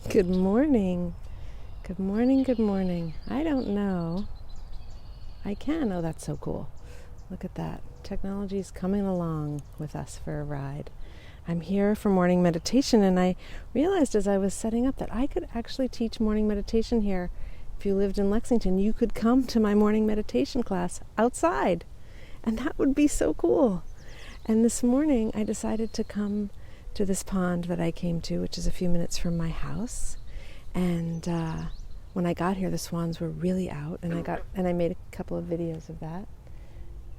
Good morning. Good morning, good morning. I don't know. I can. Oh, that's so cool. Look at that. Technology is coming along with us for a ride. I'm here for morning meditation, and I realized as I was setting up that I could actually teach morning meditation here. If you lived in Lexington, you could come to my morning meditation class outside, and that would be so cool. And this morning, I decided to come to this pond that I came to, which is a few minutes from my house. And when I got here, the swans were really out, and I made a couple of videos of that.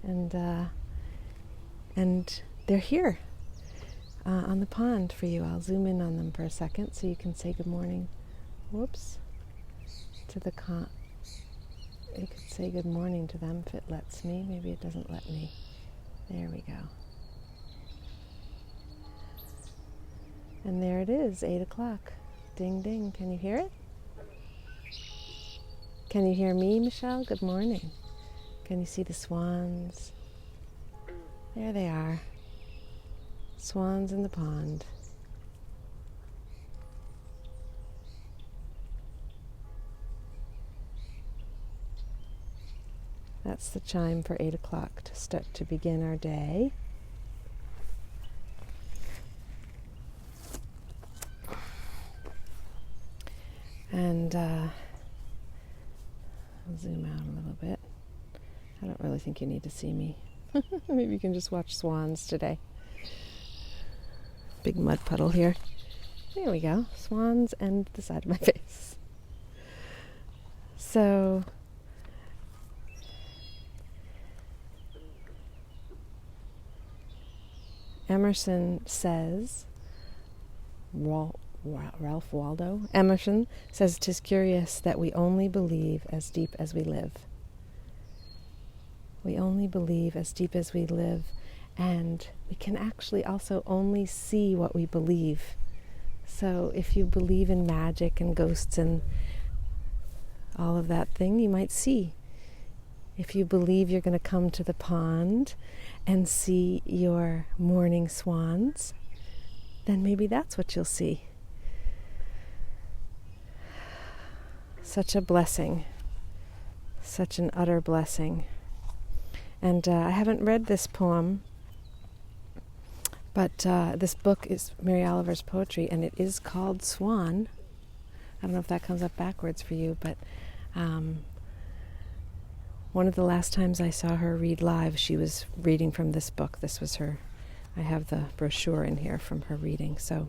And they're here on the pond for you. I'll zoom in on them for a second so you can say good morning. Whoops. To the you could say good morning to them if it lets me. Maybe it doesn't let me. There we go. And there it is, 8 o'clock. Ding, ding. Can you hear it? Can you hear me, Michelle? Good morning. Can you see the swans? There they are. Swans in the pond. That's the chime for 8 o'clock to begin our day. And I'll zoom out a little bit. I don't really think you need to see me. Maybe you can just watch swans today. Big mud puddle here. There we go. Swans and the side of my face. So, Emerson says, Ralph Waldo Emerson says, "'Tis curious that we only believe as deep as we live." We only believe as deep as we live, and we can actually also only see what we believe. So if you believe in magic and ghosts and all of that thing, you might see. If you believe you're going to come to the pond and see your morning swans, then maybe that's what you'll see. Such a blessing. Such an utter blessing. And I haven't read this poem, but this book is Mary Oliver's poetry, and it is called Swan. I don't know if that comes up backwards for you, but one of the last times I saw her read live, she was reading from this book. This was her. I have the brochure in here from her reading. So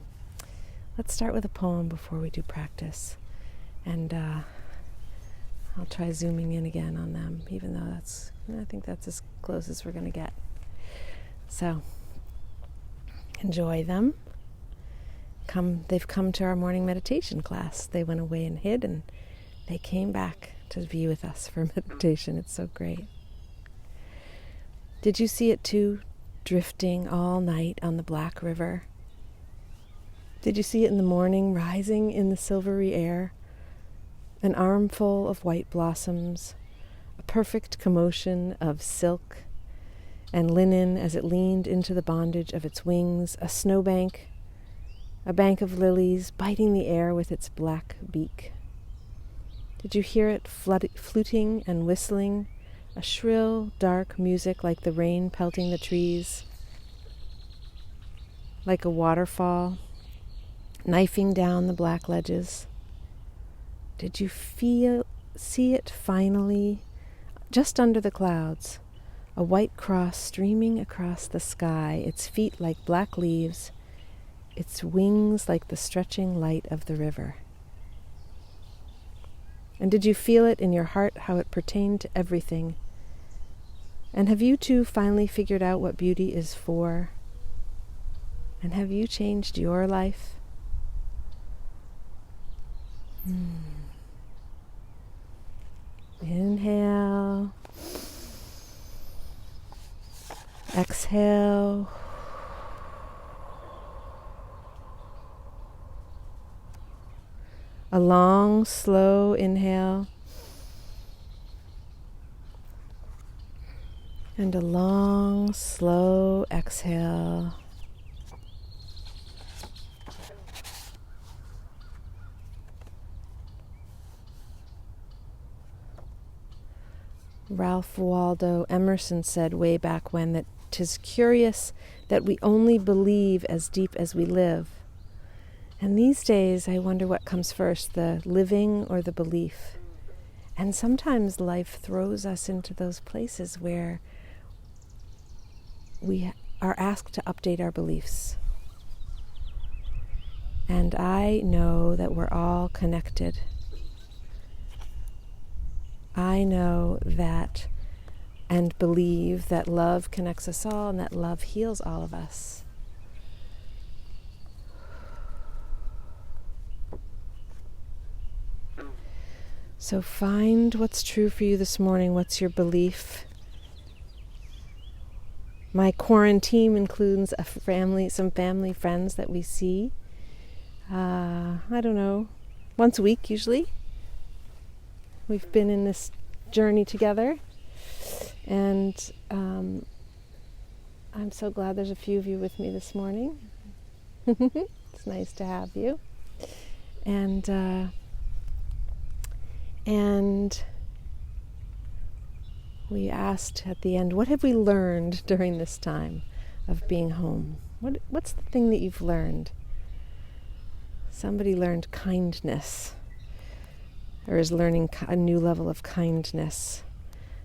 let's start with a poem before we do practice. And I'll try zooming in again on them, even though I think that's as close as we're going to get. So enjoy them. They've come to our morning meditation class. They went away and hid, and they came back to be with us for meditation. It's so great. Did you see it too, drifting all night on the Black River? Did you see it in the morning, rising in the silvery air? An armful of white blossoms, a perfect commotion of silk and linen as it leaned into the bondage of its wings, a snowbank, a bank of lilies biting the air with its black beak. Did you hear it fluting and whistling, a shrill, dark music like the rain pelting the trees, like a waterfall, knifing down the black ledges? Did you see it finally, just under the clouds, a white cross streaming across the sky, its feet like black leaves, its wings like the stretching light of the river? And did you feel it in your heart, how it pertained to everything? And have you too finally figured out what beauty is for? And have you changed your life? Inhale. Exhale. A long, slow inhale. And a long, slow exhale. Ralph Waldo Emerson said way back when that 'tis curious that we only believe as deep as we live. And these days I wonder what comes first, the living or the belief. And sometimes life throws us into those places where we are asked to update our beliefs. And I know that we're all connected. I know that and believe that love connects us all and that love heals all of us. So find what's true for you this morning. What's your belief? My quarantine includes some family friends that we see. I don't know, once a week usually. We've been in this journey together, and I'm so glad there's a few of you with me this morning. It's nice to have you. And we asked at the end, what have we learned during this time of being home? What's the thing that you've learned? Somebody learned kindness, or is learning a new level of kindness.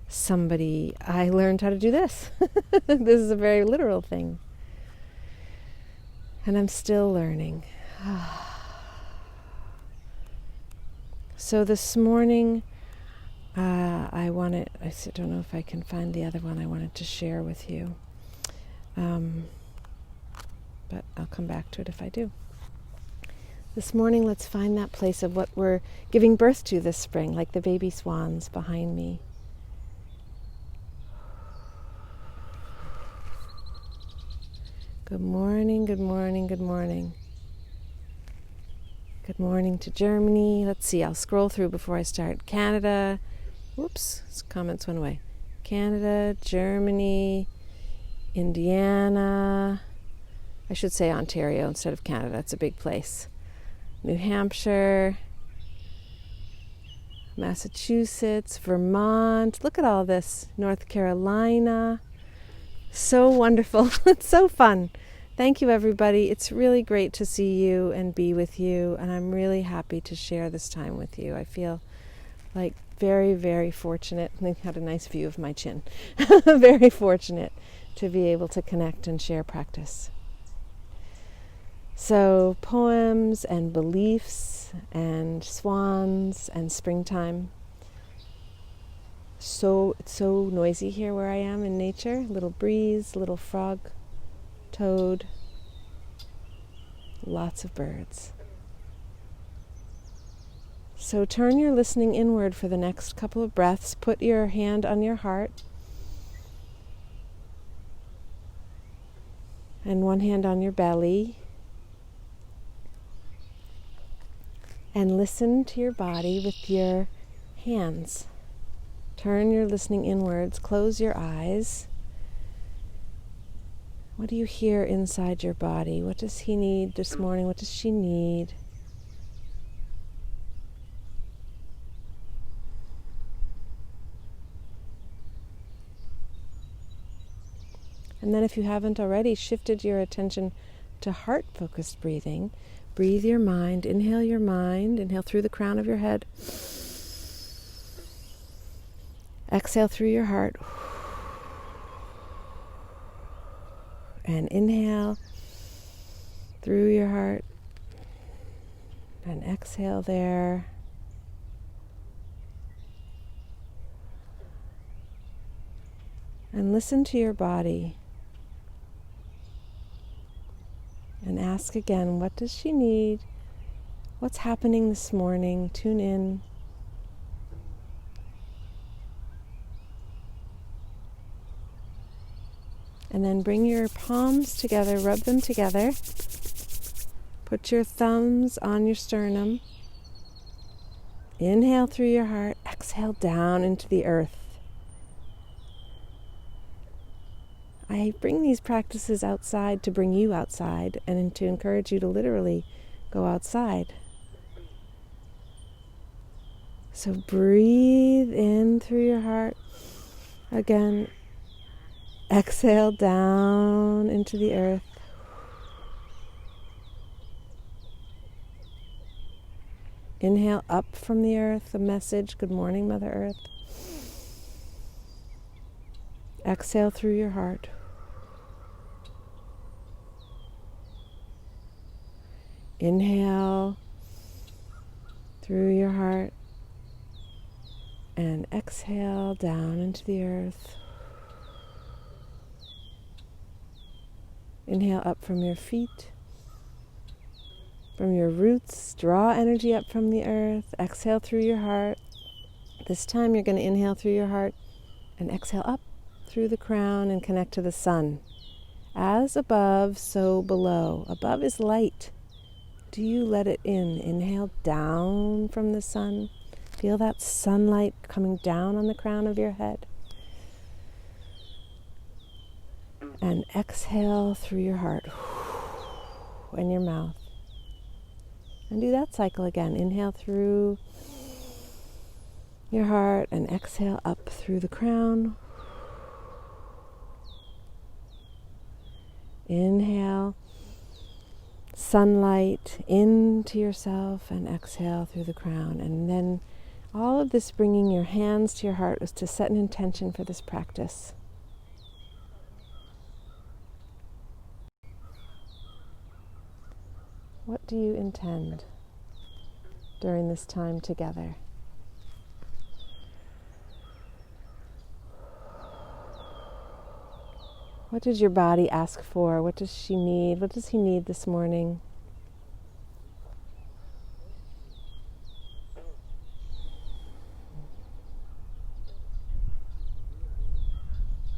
I learned how to do this. This is a very literal thing. And I'm still learning. So this morning, I don't know if I can find the other one I wanted to share with you. But I'll come back to it if I do. This morning, let's find that place of what we're giving birth to this spring, like the baby swans behind me. Good morning, good morning, good morning. Good morning to Germany. Let's see, I'll scroll through before I start. Canada. Whoops, comments went away. Canada, Germany, Indiana. I should say Ontario instead of Canada. It's a big place. New Hampshire, Massachusetts, Vermont. Look at all this. North Carolina. So wonderful. It's so fun. Thank you, everybody. It's really great to see you and be with you, and I'm really happy to share this time with you. I feel like very, very fortunate. I had a nice view of my chin. Very fortunate to be able to connect and share practice. So poems and beliefs and swans and springtime. So it's so noisy here where I am in nature. Little breeze, little frog, toad, lots of birds. So turn your listening inward for the next couple of breaths. Put your hand on your heart and one hand on your belly. And listen to your body with your hands. Turn your listening inwards. Close your eyes. What do you hear inside your body? What does he need this morning? What does she need? And then if you haven't already shifted your attention to heart-focused breathing, breathe your mind. Inhale through the crown of your head. Exhale through your heart. And inhale through your heart. And exhale there. And listen to your body. And ask again, what does she need? What's happening this morning? Tune in. And then bring your palms together, rub them together. Put your thumbs on your sternum. Inhale through your heart, exhale down into the earth. I bring these practices outside to bring you outside and to encourage you to literally go outside. So breathe in through your heart. Again, exhale down into the earth. Inhale up from the earth, a message, good morning, Mother Earth. Exhale through your heart. Inhale through your heart and exhale down into the earth. Inhale up from your feet, from your roots. Draw energy up from the earth. Exhale through your heart. This time you're going to inhale through your heart and exhale up through the crown and connect to the sun. As above, so below. Above is light. Do you let it in? Inhale down from the sun. Feel that sunlight coming down on the crown of your head. And exhale through your heart and your mouth. And do that cycle again. Inhale through your heart and exhale up through the crown. Inhale sunlight into yourself and exhale through the crown. And then all of this bringing your hands to your heart is to set an intention for this practice. What do you intend during this time together? What does your body ask for? What does she need? What does he need this morning?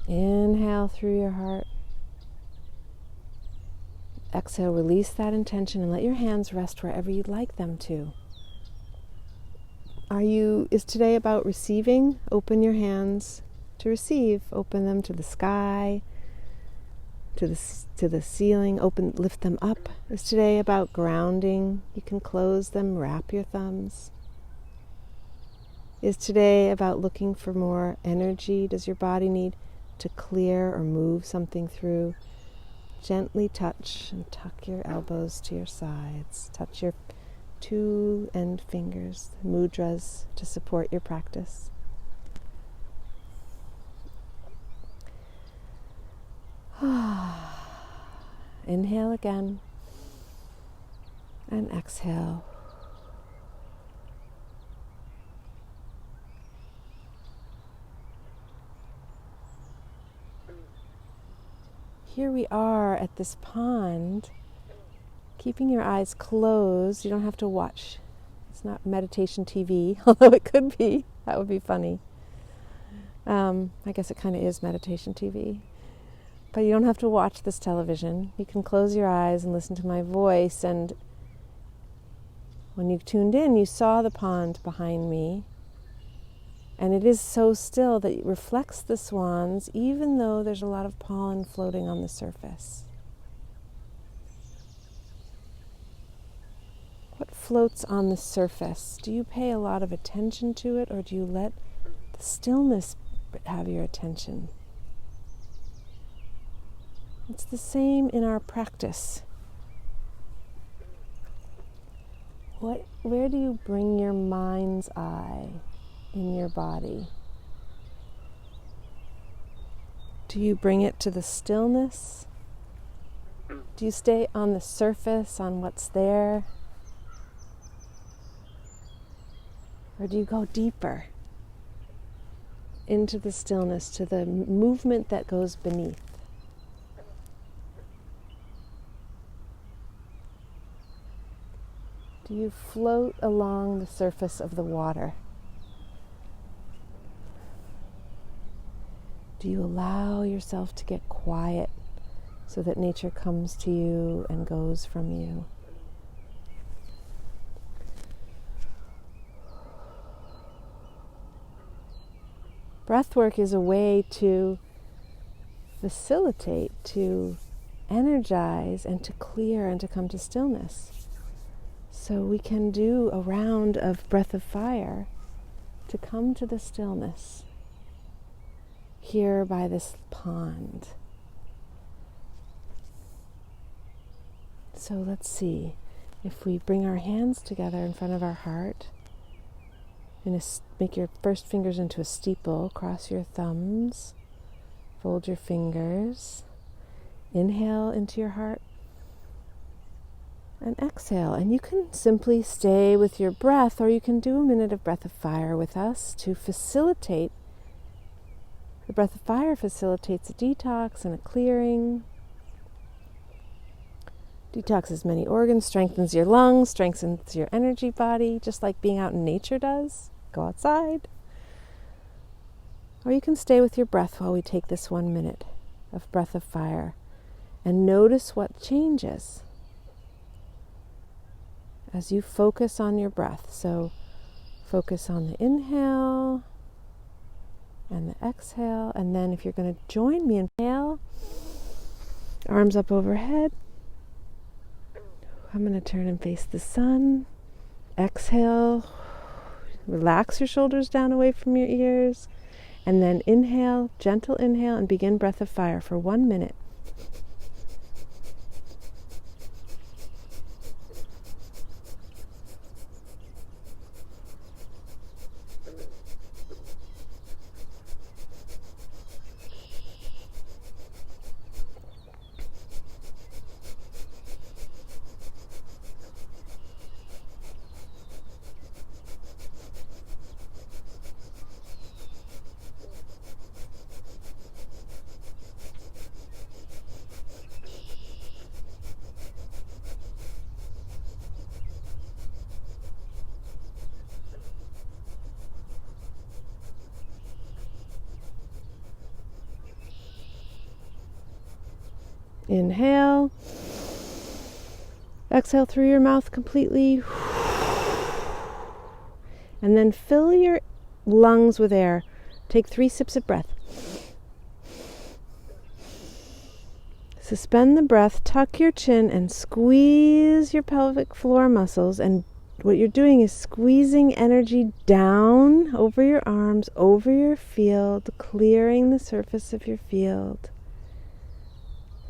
Inhale through your heart. Exhale, release that intention and let your hands rest wherever you'd like them to. Is today about receiving? Open your hands to receive. Open them to the sky, to the ceiling. Lift them up. Is today about grounding? You can close them, wrap your thumbs. Is today about looking for more energy? Does your body need to clear or move something through? Gently touch and tuck your elbows to your sides. Touch your two end fingers, mudras, to support your practice. Inhale again and exhale. Here we are at this pond, keeping your eyes closed. You don't have to watch. It's not meditation TV, although it could be. That would be funny. I guess it kind of is meditation TV. But you don't have to watch this television. You can close your eyes and listen to my voice. And when you tuned in, you saw the pond behind me. And it is so still that it reflects the swans, even though there's a lot of pollen floating on the surface. What floats on the surface? Do you pay a lot of attention to it, or do you let the stillness have your attention? It's the same in our practice. Where do you bring your mind's eye in your body? Do you bring it to the stillness? Do you stay on the surface, on what's there? Or do you go deeper into the stillness, to the movement that goes beneath? Do you float along the surface of the water? Do you allow yourself to get quiet so that nature comes to you and goes from you? Breathwork is a way to facilitate, to energize, and to clear and to come to stillness. So we can do a round of breath of fire to come to the stillness. here by this pond. So let's see, if we bring our hands together in front of our heart, make your first fingers into a steeple, cross your thumbs, fold your fingers, inhale into your heart, and exhale. And you can simply stay with your breath, or you can do a minute of breath of fire with us to facilitate. The breath of fire facilitates a detox and a clearing. Detoxes many organs, strengthens your lungs, strengthens your energy body, just like being out in nature does. Go outside. Or you can stay with your breath while we take this 1 minute of breath of fire and notice what changes as you focus on your breath. So focus on the inhale and the exhale. And then if you're going to join me, inhale, arms up overhead. I'm going to turn and face the sun. Exhale. Relax your shoulders down away from your ears. And then inhale, gentle inhale, and begin breath of fire for 1 minute. Inhale. Exhale through your mouth completely. And then fill your lungs with air. Take 3 sips of breath. Suspend the breath, tuck your chin, and squeeze your pelvic floor muscles. And what you're doing is squeezing energy down over your arms, over your field, clearing the surface of your field.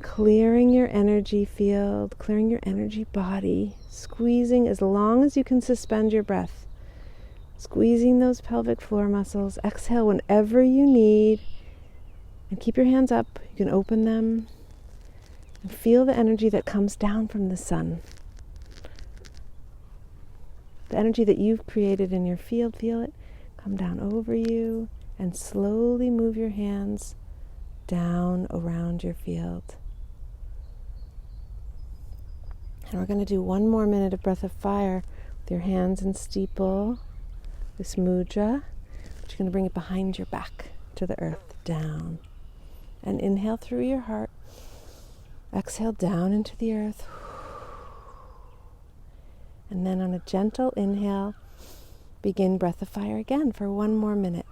Clearing your energy field, clearing your energy body, squeezing as long as you can suspend your breath. Squeezing those pelvic floor muscles. Exhale whenever you need. And keep your hands up. You can open them. And feel the energy that comes down from the sun. The energy that you've created in your field, feel it come down over you. And slowly move your hands down around your field. And we're going to do 1 more minute of breath of fire with your hands in steeple, this mudra. But you're going to bring it behind your back to the earth, down. And inhale through your heart. Exhale down into the earth. And then on a gentle inhale, begin breath of fire again for 1 more minute.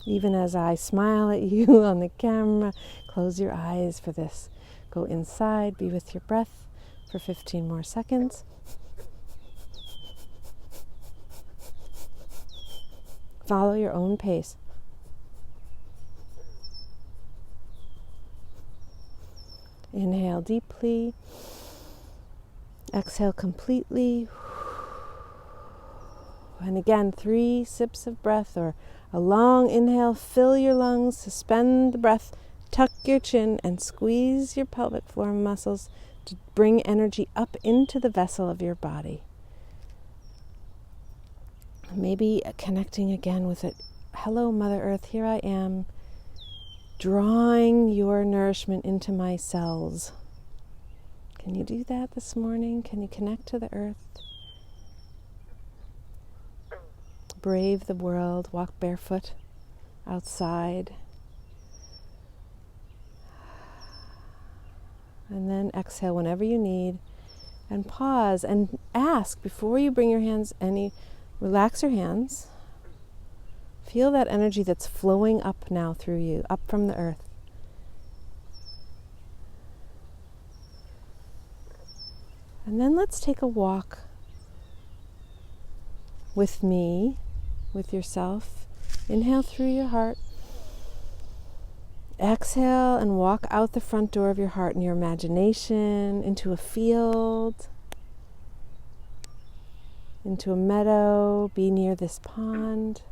Even as I smile at you on the camera, close your eyes for this. Go inside, be with your breath for 15 more seconds. Follow your own pace. Inhale deeply. Exhale completely. And again, 3 sips of breath or a long inhale. Fill your lungs, suspend the breath, tuck your chin, and squeeze your pelvic floor muscles to bring energy up into the vessel of your body. Maybe connecting again with it. Hello, Mother Earth, here I am, drawing your nourishment into my cells. Can you do that this morning? Can you connect to the earth? Brave the world, walk barefoot outside. And then exhale whenever you need. And pause and ask before you bring your hands relax your hands. Feel that energy that's flowing up now through you, up from the earth. And then let's take a walk with me, with yourself. Inhale through your heart. Exhale and walk out the front door of your heart in your imagination, into a field, into a meadow. Be near this pond.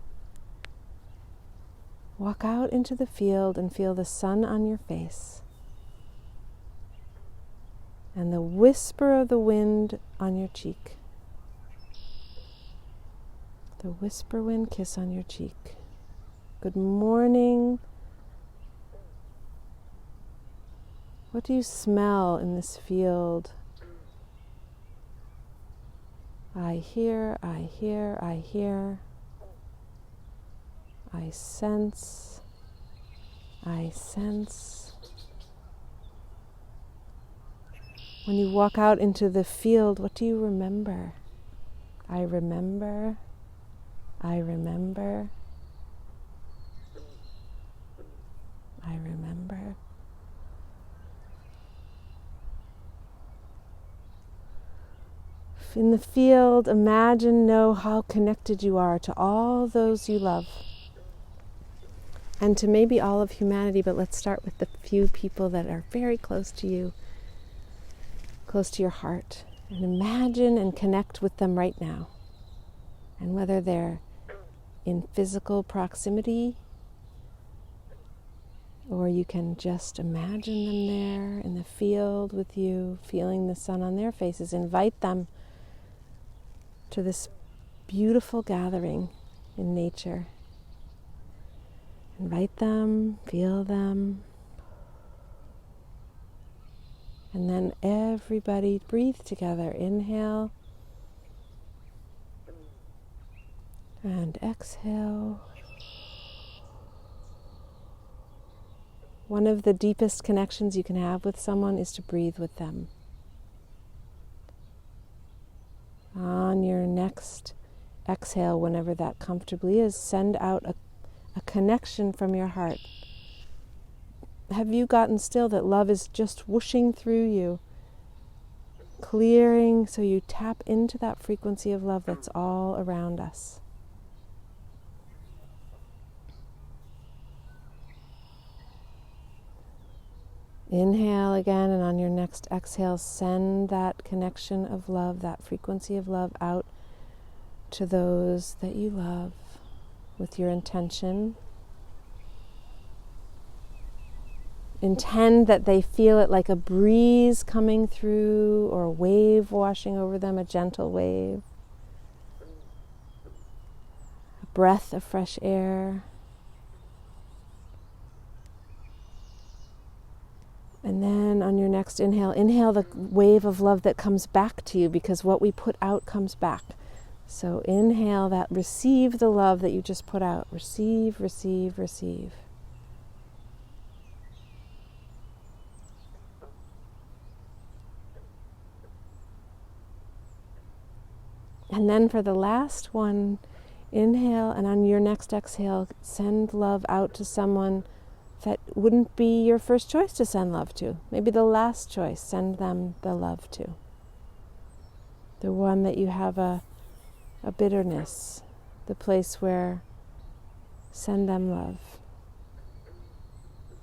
Walk out into the field and feel the sun on your face and the whisper of the wind on your cheek. The whisper wind kiss on your cheek. Good morning. What do you smell in this field? I hear, I hear, I hear. I sense, I sense. When you walk out into the field, what do you remember? I remember, I remember, I remember. In the field, imagine, know how connected you are to all those you love. And to maybe all of humanity, but let's start with the few people that are very close to you, close to your heart. And imagine and connect with them right now. And whether they're in physical proximity, or you can just imagine them there in the field with you, feeling the sun on their faces, invite them to this beautiful gathering in nature. Invite them, feel them. And then everybody breathe together. Inhale and exhale. One of the deepest connections you can have with someone is to breathe with them. On your next exhale, whenever that comfortably is, send out a connection from your heart. Have you gotten still that love is just whooshing through you, clearing so you tap into that frequency of love that's all around us? Inhale again, and on your next exhale, send that connection of love, that frequency of love out to those that you love with your intention. Intend that they feel it like a breeze coming through or a wave washing over them, a gentle wave. A breath of fresh air. And then on your next inhale, inhale the wave of love that comes back to you, because what we put out comes back. So inhale that, receive the love that you just put out. Receive, receive, receive. And then for the last one, inhale, and on your next exhale, send love out to someone that wouldn't be your first choice to send love to. Maybe the last choice, send them the love to. The one that you have a bitterness, the place where, send them love.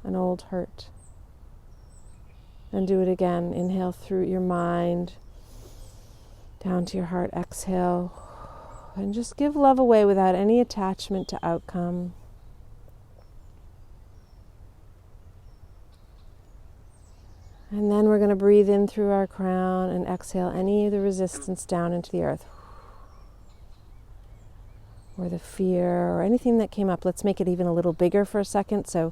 An old hurt. And do it again. Inhale through your mind, down to your heart, exhale. And just give love away without any attachment to outcome. And then we're going to breathe in through our crown and exhale any of the resistance down into the earth. Or the fear or anything that came up. Let's make it even a little bigger for a second. So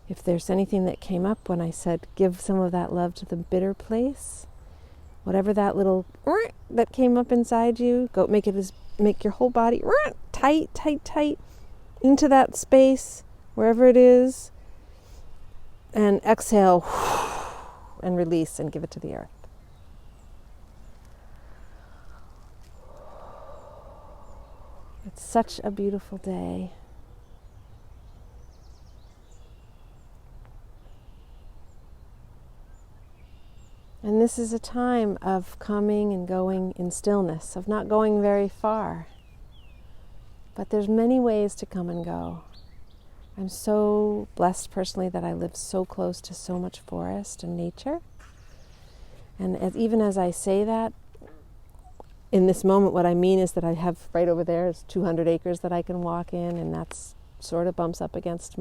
if there's anything that came up when I said give some of that love to the bitter place, whatever that little that came up inside you, go make your whole body tight, tight, tight. into that space, wherever it is, and exhale and release and give it to the earth. It's such a beautiful day. And this is a time of coming and going in stillness, of not going very far. But there's many ways to come and go. I'm so blessed personally that I live so close to so much forest and nature. And even as I say that, in this moment, what I mean is that I have right over there is 200 acres that I can walk in, and that's sort of bumps up against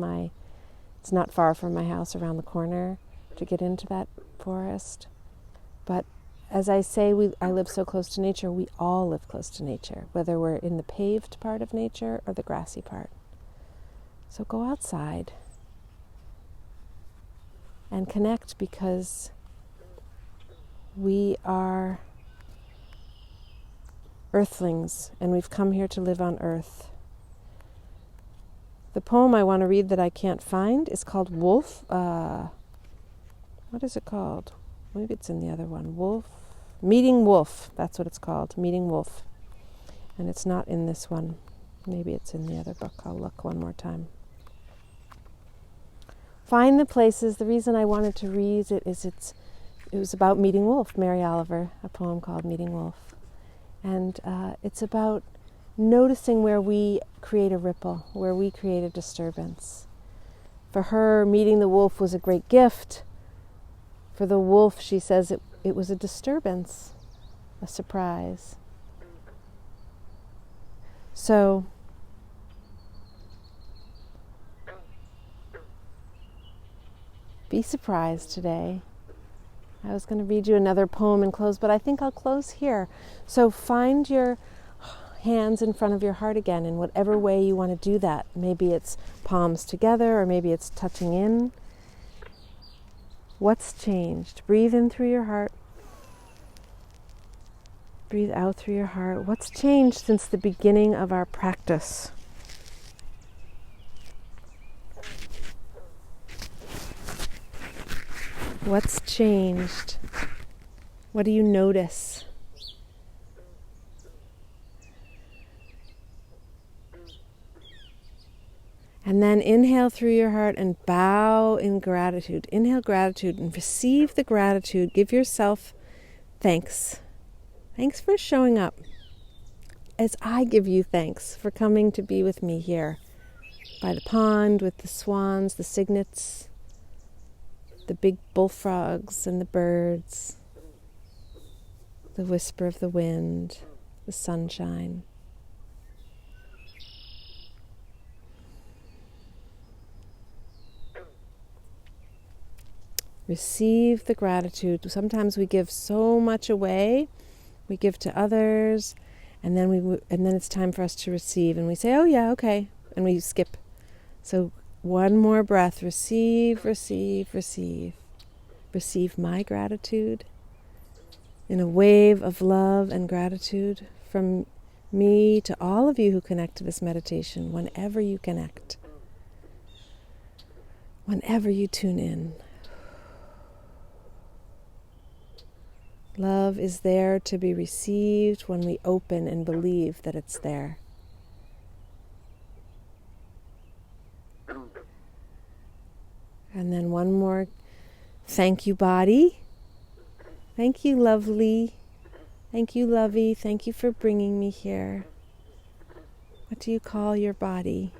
it's not far from my house around the corner to get into that forest. But as I say, I live so close to nature, we all live close to nature, whether we're in the paved part of nature or the grassy part. So go outside and connect, because we are earthlings and we've come here to live on earth. The poem I want to read that I can't find is called Wolf. What is it called? Maybe it's in the other one. Meeting Wolf. That's what it's called. Meeting Wolf. And it's not in this one. Maybe it's in the other book. I'll look one more time. Find the places. The reason I wanted to read it is it was about Meeting Wolf, Mary Oliver, a poem called Meeting Wolf. And it's about noticing where we create a ripple, where we create a disturbance. For her, meeting the wolf was a great gift. For the wolf, she says it was a disturbance, a surprise. So, be surprised today. I was going to read you another poem and close, but I think I'll close here. So find your hands in front of your heart again in whatever way you want to do that. Maybe it's palms together, or maybe it's touching in. What's changed? Breathe in through your heart. Breathe out through your heart. What's changed since the beginning of our practice? What's changed? What do you notice? And then inhale through your heart and bow in gratitude. Inhale gratitude and receive the gratitude. Give yourself thanks. Thanks for showing up. As I give you thanks for coming to be with me here by the pond with the swans, the cygnets, the big bullfrogs and the birds, the whisper of the wind, the sunshine. Receive the gratitude. Sometimes we give so much away. We give to others, and then it's time for us to receive, and we say, "Oh yeah, okay," and we skip. So one more breath. Receive, receive, receive. Receive my gratitude in a wave of love and gratitude from me to all of you who connect to this meditation. Whenever you connect, whenever you tune in. Love is there to be received when we open and believe that it's there. And then one more thank you, body. Thank you, lovely. Thank you, lovey. Thank you for bringing me here. What do you call your body?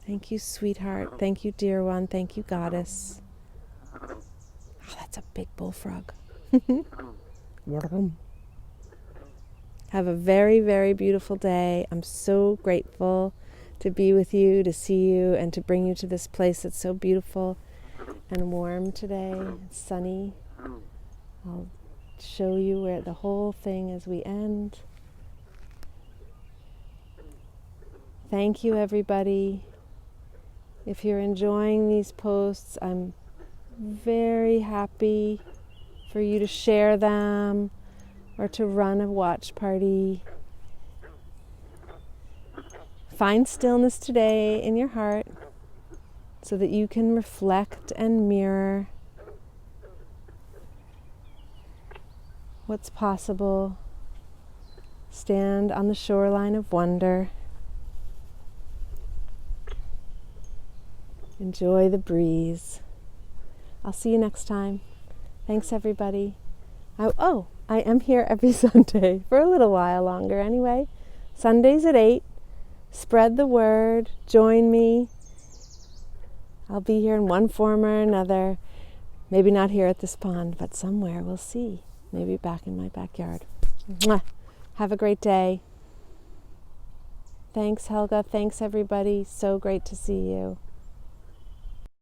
Thank you, sweetheart. Thank you, dear one. Thank you, goddess. Oh, that's a big bullfrog. Have a very, very beautiful day. I'm so grateful to be with you, to see you, and to bring you to this place that's so beautiful and warm today. It's sunny. I'll show you where the whole thing as we end. Thank you, everybody. If you're enjoying these posts, I'm very happy for you to share them or to run a watch party. Find stillness today in your heart so that you can reflect and mirror what's possible. Stand on the shoreline of wonder. Enjoy the breeze. I'll see you next time. Thanks, everybody. I am here every Sunday for a little while longer anyway. Sundays at 8. Spread the word. Join me. I'll be here in one form or another. Maybe not here at this pond, but somewhere. We'll see. Maybe back in my backyard. Mwah. Have a great day. Thanks, Helga. Thanks, everybody. So great to see you.